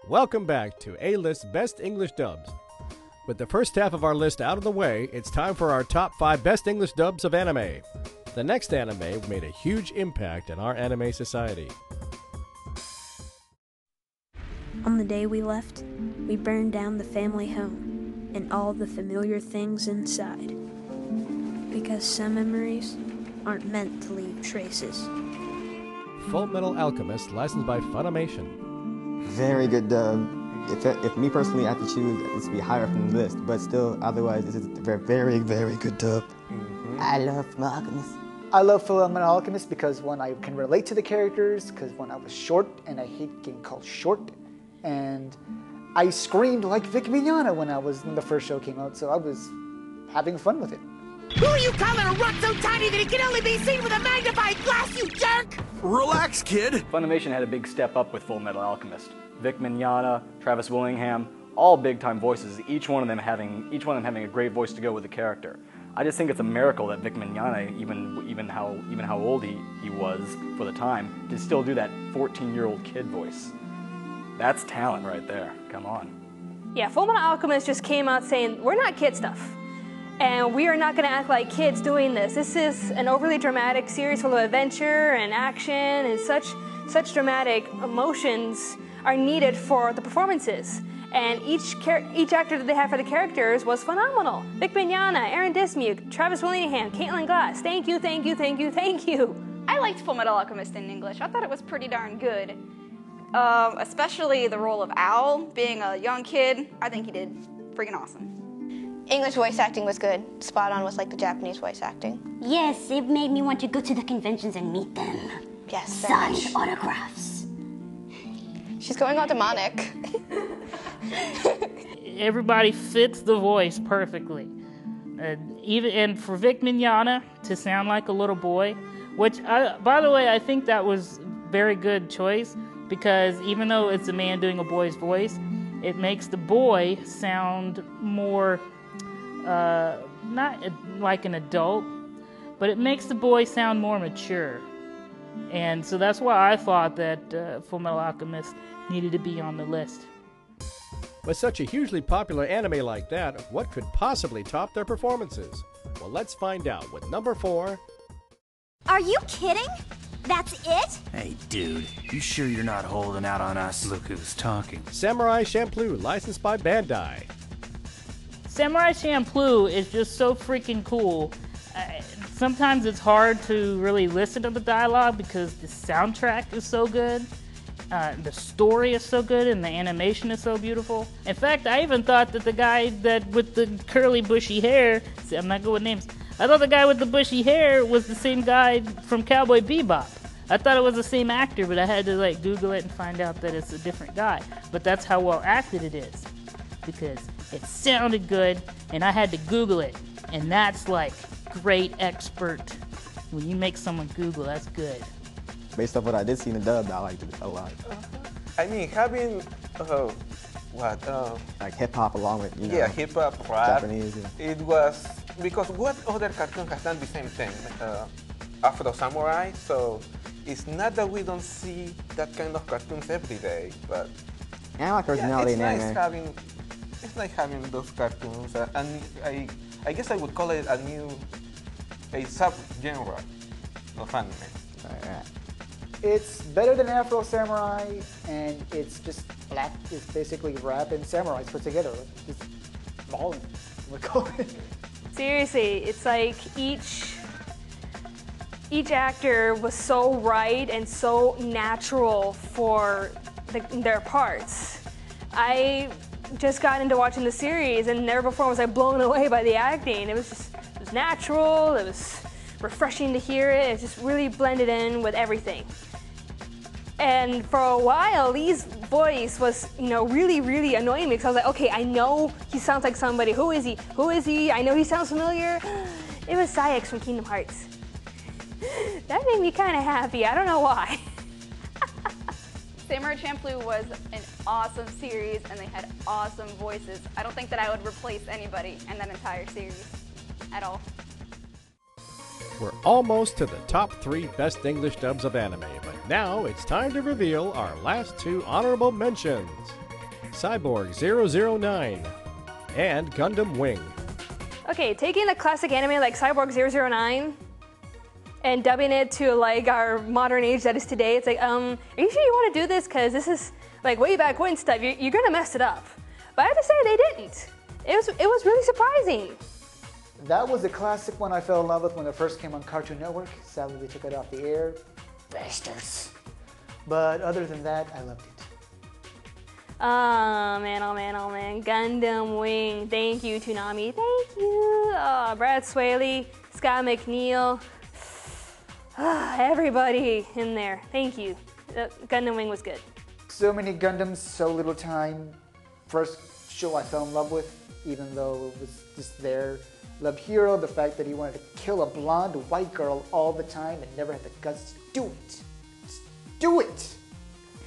Welcome back to A-List Best English Dubs. With the first half of our list out of the way, it's time for our top 5 best English dubs of anime. The next anime made a huge impact in our anime society. On the day we left, we burned down the family home and all the familiar things inside. Because some memories aren't meant to leave traces. Full Metal Alchemist, licensed by Funimation. Very good dub. If me personally, I have to choose, this would be higher from the list, but still, otherwise, this is a very, very good dub. I love Full Metal Alchemist. I love Full Metal Alchemist because, one, I can relate to the characters, because, one, I was short, and I hate getting called short, and I screamed like Vic Mignogna when the first show came out, so I was having fun with it. Who are you calling a rut so tiny that it can only be seen with a magnifying glass, you jerk? Relax, kid! Funimation had a big step up with Full Metal Alchemist. Vic Mignogna, Travis Willingham, all big-time voices, each one of them having a great voice to go with the character. I just think it's a miracle that Vic Mignogna, even how old he was for the time, can still do that 14-year-old kid voice. That's talent right there. Come on. Yeah, Full Metal Alchemist just came out saying, we're not kid stuff. And we are not going to act like kids doing this. This is an overly dramatic series full of adventure and action, and such dramatic emotions are needed for the performances. And each actor that they had for the characters was phenomenal. Vic Mignogna, Aaron Dismuke, Travis Willingham, Caitlin Glass. Thank you, thank you, thank you, thank you. I liked Full Metal Alchemist in English. I thought it was pretty darn good. Especially the role of Owl, being a young kid. I think he did freaking awesome. English voice acting was good. Spot on with like the Japanese voice acting. Yes, it made me want to go to the conventions and meet them. Yes, sign autographs. She's going on demonic. Everybody fits the voice perfectly. And for Vic Mignogna to sound like a little boy, which, by the way, I think that was a very good choice, because even though it's a man doing a boy's voice, it makes the boy sound more, not like an adult, but it makes the boy sound more mature. And so that's why I thought that Full Metal Alchemist needed to be on the list. With such a hugely popular anime like that, what could possibly top their performances? Well, let's find out with number 4. Are you kidding? That's it? Hey, dude, you sure you're not holding out on us? Look who's talking. Samurai Champloo, licensed by Bandai. Samurai Champloo is just so freaking cool. Sometimes it's hard to really listen to the dialogue because the soundtrack is so good, the story is so good, and the animation is so beautiful. In fact, I even thought that the guy with the curly bushy hair, see, I'm not good with names, I thought the guy with the bushy hair was the same guy from Cowboy Bebop. I thought it was the same actor, but I had to Google it and find out that it's a different guy. But that's how well acted it is, because it sounded good, and I had to Google it, and that's great expert. When you make someone Google, that's good. Based off what I did see in the dub, I liked it a lot. I mean, having like hip hop along with hip hop, rap. Japanese. Yeah. It was because what other cartoon has done the same thing? Afro Samurai. So it's not that we don't see that kind of cartoons every day, but I like originality it's in nice anime. It's like having those cartoons, and I guess I would call it a sub-genre of anime. Right. It's better than Afro Samurai, and it's just it's basically rap and samurais put together. It's balling. Seriously, it's like each actor was so right and so natural for their parts. I just got into watching the series, and never before was I blown away by the acting. It was natural, it was refreshing to hear it, it just really blended in with everything. And for a while, Lee's voice was, really, really annoying me, because I was like, okay, I know he sounds like somebody. Who is he? Who is he? I know he sounds familiar. It was Saïx from Kingdom Hearts. That made me kind of happy. I don't know why. Samurai Champloo was an awesome series, and they had awesome voices. I don't think that I would replace anybody in that entire series at all. We're almost to the top 3 best English dubs of anime, but now it's time to reveal our last 2 honorable mentions. Cyborg 009, and Gundam Wing. Okay, taking a classic anime like Cyborg 009 and dubbing it to like our modern age that is today, it's like, are you sure you want to do this? Because this is like way back when stuff. You're gonna mess it up. But I have to say they didn't. It was really surprising. That was a classic one I fell in love with when it first came on Cartoon Network. Sadly, they took it off the air. Bastards. But other than that, I loved it. Oh man, oh man, oh man. Gundam Wing. Thank you, Toonami. Thank you. Brad Swaley, Scott McNeil. Everybody in there. Thank you. Gundam Wing was good. So many Gundams, so little time. First show I fell in love with, even though it was just there. Love Hero, the fact that he wanted to kill a blonde white girl all the time and never had the guts to do it. Just do it!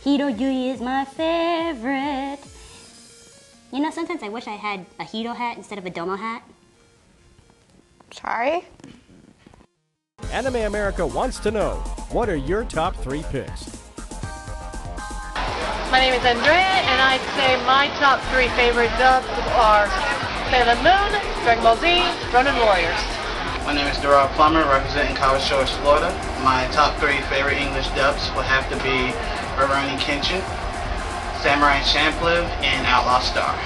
Hiro Yui is my favorite. You know, sometimes I wish I had a Hiro hat instead of a Domo hat. Sorry? Anime America wants to know, what are your top 3 picks? My name is Andrea, and I'd say my top 3 favorite dubs are Sailor Moon, Dragon Ball Z, Ronin Warriors. My name is Durrell Plummer, representing College Shores, Florida. My top 3 favorite English dubs will have to be Rurouni Kenshin, Samurai Champloo, and Outlaw Star.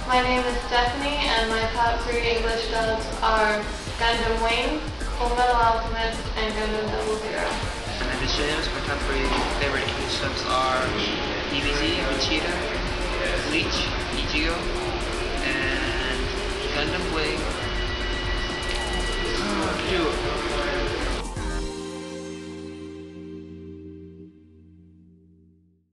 My name is Stephanie, and my top 3 English dubs are Gundam Wing, Fullmetal Alchemist, and Gundam 00. My name is James. My top 3 favorite English dubs are DBZ, Vegeta, Bleach, Ichigo, and Gundam Wing.